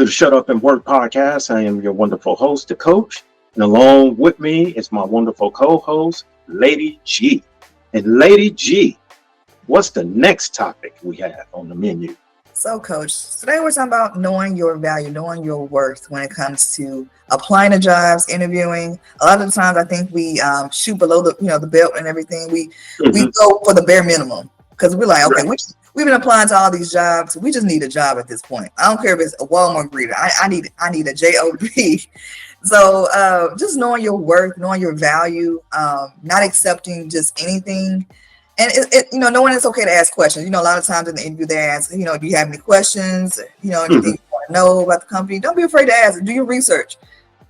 to the Shut Up and Work podcast. I am your wonderful host, the coach. And along with me is my wonderful co-host, Lady G. And Lady G, what's the next topic we have on the menu? So, Coach, today we're talking about knowing your value, knowing your worth when it comes to applying to jobs, interviewing. A lot of the times, I think we shoot below the belt and everything. We go for the bare minimum because we're like, okay, we've been applying to all these jobs. We just need a job at this point. I don't care if it's a Walmart greeter. I need a job. So, just knowing your worth, knowing your value, not accepting just anything. And knowing it's okay to ask questions. A lot of times in the interview they ask, do you have any questions? Anything you want to know about the company? Don't be afraid to ask. Do your research.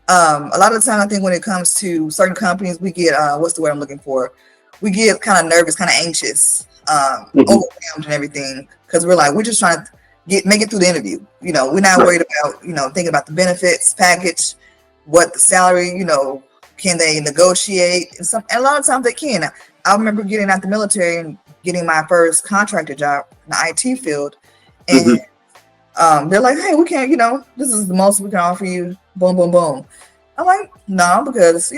A lot of the time, I think when it comes to certain companies, we get what's the word I'm looking for? We get kind of nervous, kind of anxious, overwhelmed and everything because we're just trying to make it through the interview. We're not worried about thinking about the benefits package, what the salary. Can they negotiate? And a lot of times they can. I remember getting out the military and getting my first contractor job in the IT field. And they're like, hey, we can't, this is the most we can offer you. Boom, boom, boom. I'm like, no, because,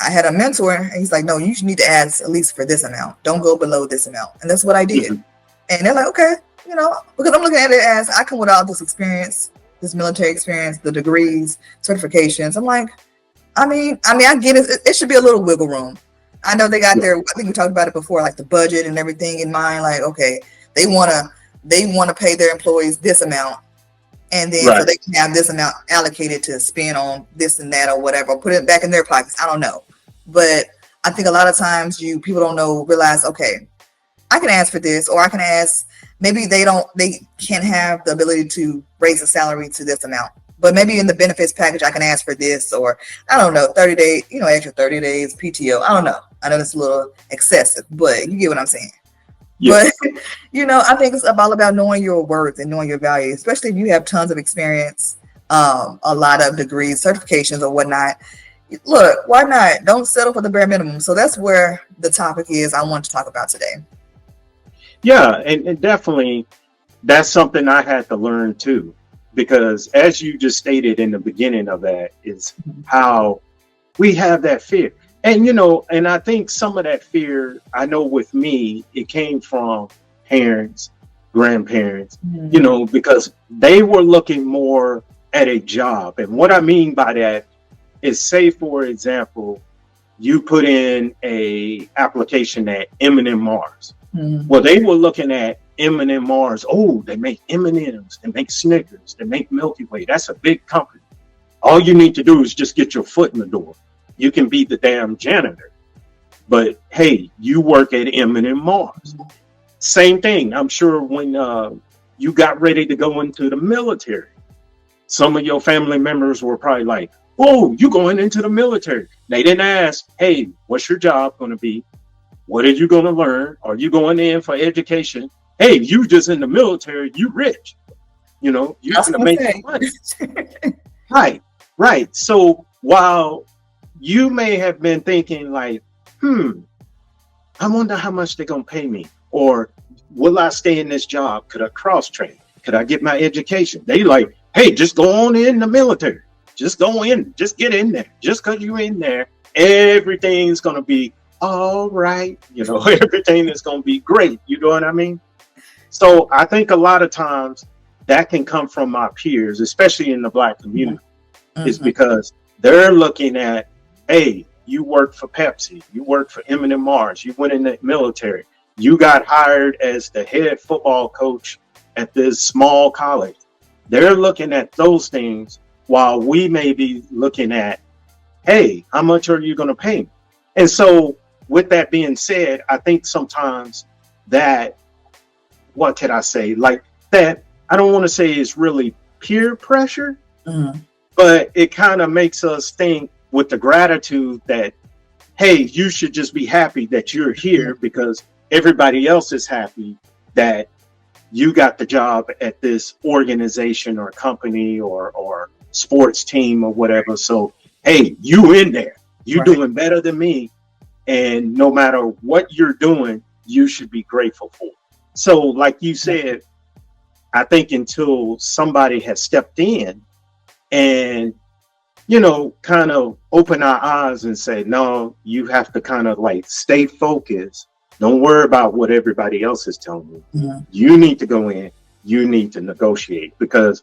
I had a mentor and he's like, no, you need to ask at least for this amount. Don't go below this amount. And that's what I did. And they're like, okay, because I'm looking at it as I come with all this experience, this military experience, the degrees, certifications. I'm like, I get it. It should be a little wiggle room. I know they got their, I think we talked about it before, like the budget and everything in mind. Like, okay, they want to pay their employees this amount. And then so they can have this amount allocated to spend on this and that or whatever, or put it back in their pockets. I don't know. But I think a lot of times people don't realize, okay, I can ask for this, or I can ask, maybe they can't have the ability to raise the salary to this amount. But maybe in the benefits package, I can ask for this, or I don't know, 30 days, extra 30 days PTO. I don't know. I know it's a little excessive, but you get what I'm saying. Yeah. But, I think it's all about knowing your worth and knowing your value, especially if you have tons of experience, a lot of degrees, certifications or whatnot. Look, why not? Don't settle for the bare minimum. So that's where the topic is I want to talk about today. Yeah, and definitely that's something I had to learn too. Because as you just stated in the beginning of that is how we have that fear. And, and I think some of that fear, I know with me, it came from parents, grandparents, because they were looking more at a job. And what I mean by that is, say, for example, you put in a application at M&M Mars. Well, they were looking at M&M Mars. Oh, they make M&Ms, they make Snickers, they make Milky Way. That's a big company. All you need to do is just get your foot in the door. You can be the damn janitor. But hey, you work at M&M Mars. Same thing. I'm sure when you got ready to go into the military, some of your family members were probably like, oh, you going into the military. They didn't ask, hey, what's your job going to be? What are you going to learn? Are you going in for education? Hey, you just in the military, you rich. You're going to make some money. Right. So while you may have been thinking like, I wonder how much they're going to pay me. Or will I stay in this job? Could I cross train? Could I get my education? They like, hey, just go on in the military. Just go in. Just get in there. Just because you're in there, everything's going to be all right. Everything is going to be great. You know what I mean? So I think a lot of times that can come from my peers, especially in the Black community, is because they're looking at, hey, you work for Pepsi, you work for M&M Mars, you went in the military, you got hired as the head football coach at this small college. They're looking at those things while we may be looking at, hey, how much are you going to pay me? And so with that being said, I think sometimes that, what could I say? Like that, I don't want to say it's really peer pressure, but it kind of makes us think with the gratitude that, hey, you should just be happy that you're here because everybody else is happy that you got the job at this organization or company or sports team or whatever. So, hey, you in there, you're doing better than me. And no matter what you're doing, you should be grateful for. So like you said, I think until somebody has stepped in and kind of open our eyes and say, no, you have to kind of like stay focused. Don't worry about what everybody else is telling you. Yeah. You need to go in, you need to negotiate, because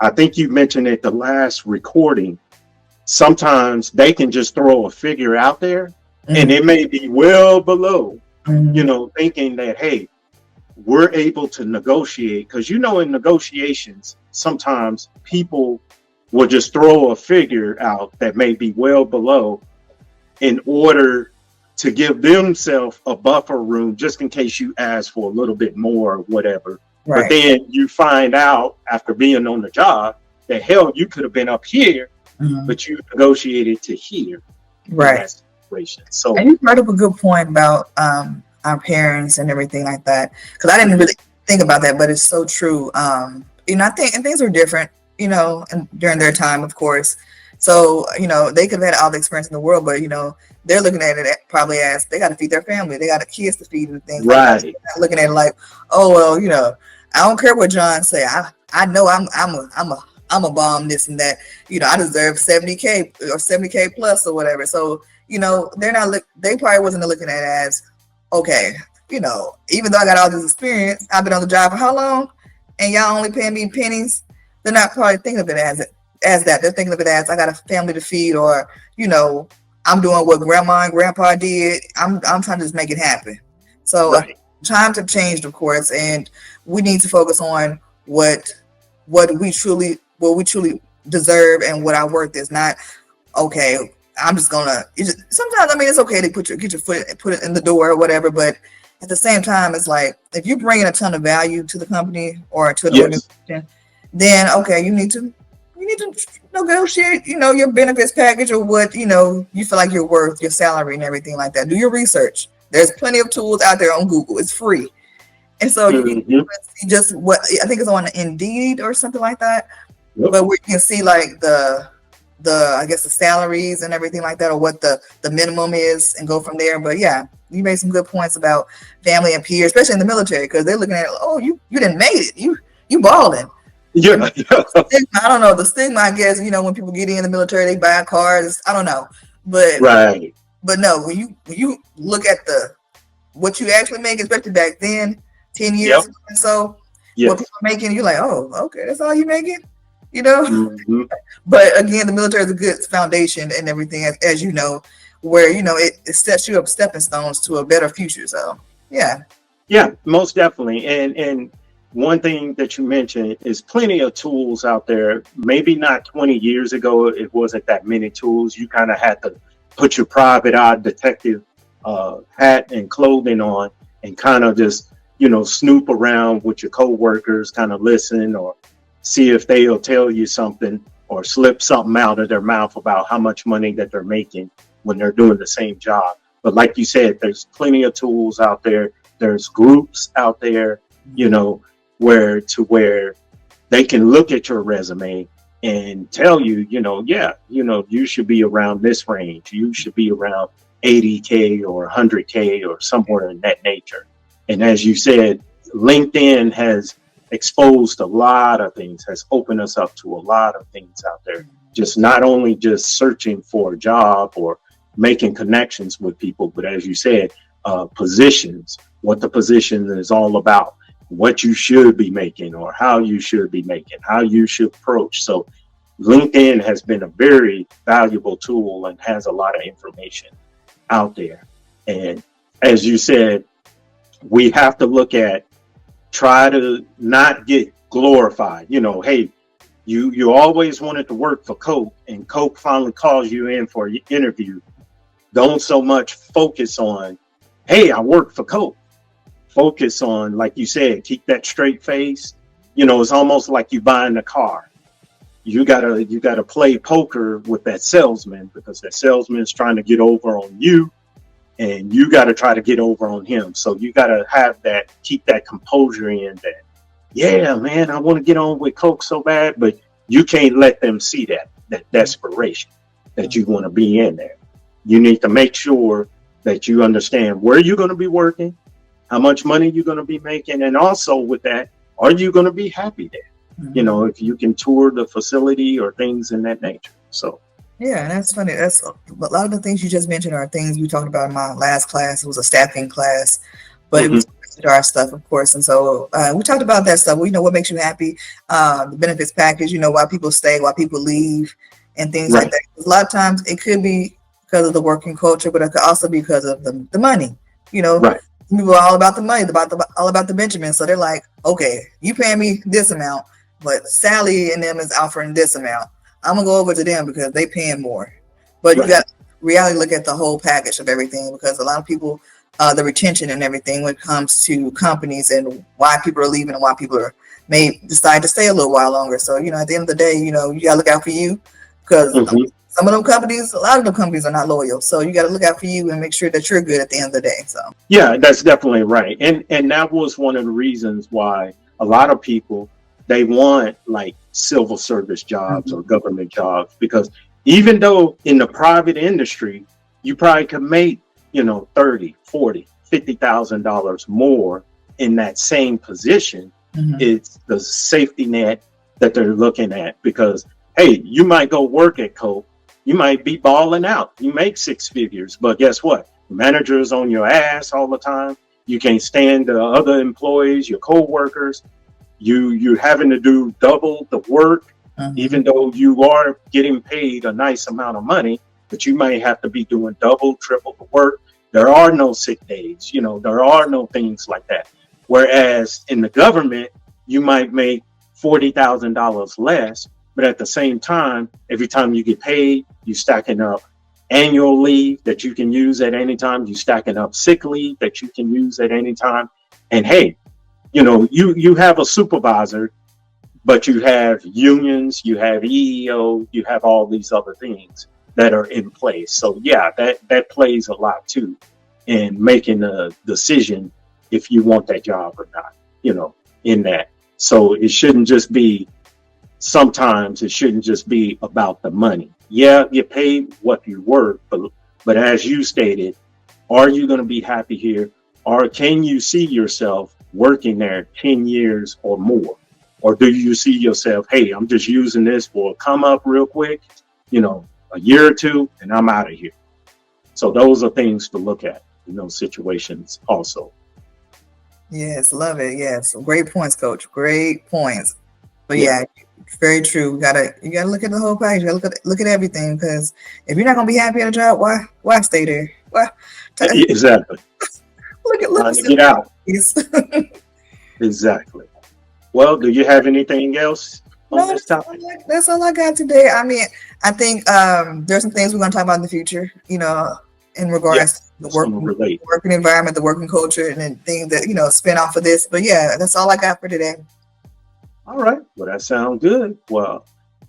I think you mentioned at the last recording, sometimes they can just throw a figure out there and it may be well below, thinking that, hey, we're able to negotiate. Because, in negotiations, sometimes people will just throw a figure out that may be well below in order to give themselves a buffer room just in case you ask for a little bit more or whatever. Right. But then you find out after being on the job that, hell, you could have been up here, but you negotiated to here. Right. In that situation. So, and you brought up a good point about our parents and everything like that, because I didn't really think about that, but it's so true. I think and things were different, and during their time, of course. So, they could have had all the experience in the world, but they're looking at it probably as they got to feed their family, they got kids to feed and things like that. So they're not looking at it like, oh well, I don't care what John say. I know I'm a bomb, this and that. I deserve 70K or 70K plus or whatever. So they're not they probably wasn't looking at it as, okay, even though I got all this experience, I've been on the job for how long, and y'all only paying me pennies. They're not probably thinking of it as that. They're thinking of it as, I got a family to feed, or I'm doing what grandma and grandpa did. I'm trying to just make it happen. So times have changed, of course, and we need to focus on what we truly deserve and what our worth is. Not, okay, I'm just gonna. Sometimes, it's okay to get your foot, put it in the door or whatever, but at the same time, it's like, if you're bringing a ton of value to the company or to the organization, then okay, you need to negotiate, your benefits package, or what you feel like you're worth, your salary and everything like that. Do your research. There's plenty of tools out there on Google. It's free, and so you can see just what I think it's on Indeed or something like that. But we can see like the I guess the salaries and everything like that, or what the minimum is, and go from there. But yeah, you made some good points about family and peers, especially in the military, because they're looking at, oh, you didn't made it, you balling. Yeah. I don't know, the stigma, I guess, when people get in the military, they buy cars. I don't know, but but no, when you look at what you actually make, especially back then, 10 years ago, and so what people are making, you're like, oh, okay, that's all you making. But again, the military is a good foundation and everything, as you know, where it sets you up stepping stones to a better future. So yeah, most definitely. And one thing that you mentioned is plenty of tools out there. Maybe not 20 years ago, it wasn't that many tools. You kind of had to put your private eye detective hat and clothing on and kind of just snoop around with your coworkers, kind of listen or see if they'll tell you something or slip something out of their mouth about how much money that they're making when they're doing the same job. But like you said, there's plenty of tools out there. There's groups out there, where they can look at your resume and tell you, you should be around this range. You should be around 80K or 100K or somewhere in that nature. And as you said, LinkedIn has exposed a lot of things, has opened us up to a lot of things out there. Just not only just searching for a job or making connections with people, but as you said, positions, what the position is all about, what you should be making or how you should be making, how you should approach. So LinkedIn has been a very valuable tool and has a lot of information out there. And as you said, we have to look at, try to not get glorified. Hey, you always wanted to work for Coke, and Coke finally calls you in for your interview. Don't so much focus on, hey, I work for Coke. Focus on, like you said, keep that straight face. It's almost like you buying a car. You gotta play poker with that salesman, because that salesman's trying to get over on you, and you got to try to get over on him. So you got to keep that composure in that. Yeah, man, I want to get on with Coke so bad, but you can't let them see that desperation that you want to be in there. You need to make sure that you understand where you're going to be working, how much money you're going to be making, and also with that, are you going to be happy there? if you can tour the facility or things in that nature. So, Yeah, and that's funny. That's a lot of the things you just mentioned are things we talked about in my last class. It was a staffing class, but it hmm was our stuff, of course. And so we talked about that stuff. We know what makes you happy, the benefits package. Why people stay, why people leave, and things like right, that. A lot of times it could be because of the working culture, but it could also be because of the money. right, People are all about the money, all about the Benjamin. So they're like, okay, you paying me this amount, but Sally and them is offering this amount. I'm gonna go over to them because they paying more. But you right. got reality look at the whole package of everything because a lot of people, the retention and everything when it comes to companies and why people are leaving and why people may decide to stay a little while longer. So at the end of the day, you gotta look out for you because hmm some of them companies, a lot of them companies are not loyal. So you got to look out for you and make sure that you're good at the end of the day. So Yeah, that's definitely right. And that was one of the reasons why a lot of people they want like civil service jobs mhm. or government jobs because even though in the private industry you probably could make, 30, 40, $50,000 more in that same position, Mhm. it's the safety net that they're looking at because hey, you might go work at Coke, you might be balling out, you make six figures, but guess what? Managers on your ass all the time. You can't stand the other employees, your co-workers. You're having to do double the work, Mhm. even though you are getting paid a nice amount of money, but you might have to be doing double, triple the work. There are no sick days, there are no things like that. Whereas in the government, you might make $40,000 less, but at the same time, every time you get paid, you stacking up annual leave that you can use at any time. You stacking up sick leave that you can use at any time. And hey, you have a supervisor, but you have unions, you have EEO, you have all these other things that are in place. So yeah, that plays a lot too in making a decision if you want that job or not, in that. So it shouldn't just be sometimes it shouldn't just be about the money. Yeah, you pay what you work, but as you stated, are you going to be happy here, or can you see yourself working there 10 years or more, or do you see yourself, hey, I'm just using this for a come up real quick, a year or two, and I'm out of here. So those are things to look at in those situations also. Yes, love it. Yes, great points, Coach. Great points. But Yeah, yeah, very true. You gotta look at the whole package. You gotta look at everything because if you're not gonna be happy at a job, why stay there? Why exactly. look Trying at to some get out. things. Exactly. Well, do you have anything else on No, this topic? that's all I got today. I mean, I think there's some things we're gonna talk about in the future. In Yeah, regards to the it's going to relate. working environment, the working culture, and then things that spin off of this. But yeah, that's all I got for today. All right. Well, that sounds good. Well,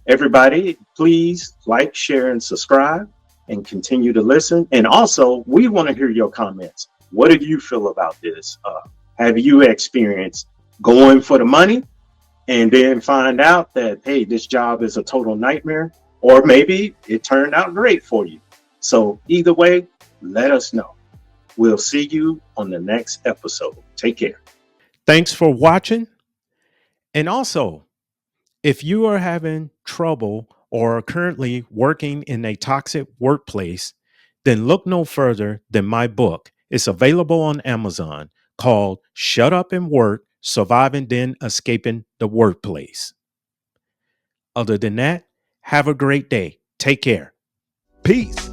everybody, please like, share, and subscribe and continue to listen. And also, we want to hear your comments. What do you feel about this? Have you experienced going for the money and then find out that, hey, this job is a total nightmare? Or maybe it turned out great for you. So, either way, let us know. We'll see you on the next episode. Take care. Thanks for watching. And also, if you are having trouble or are currently working in a toxic workplace, then look no further than my book. It's available on Amazon called Shut Up and Work Surviving Then Escaping the Workplace. Other than that, have a great day. Take care. Peace.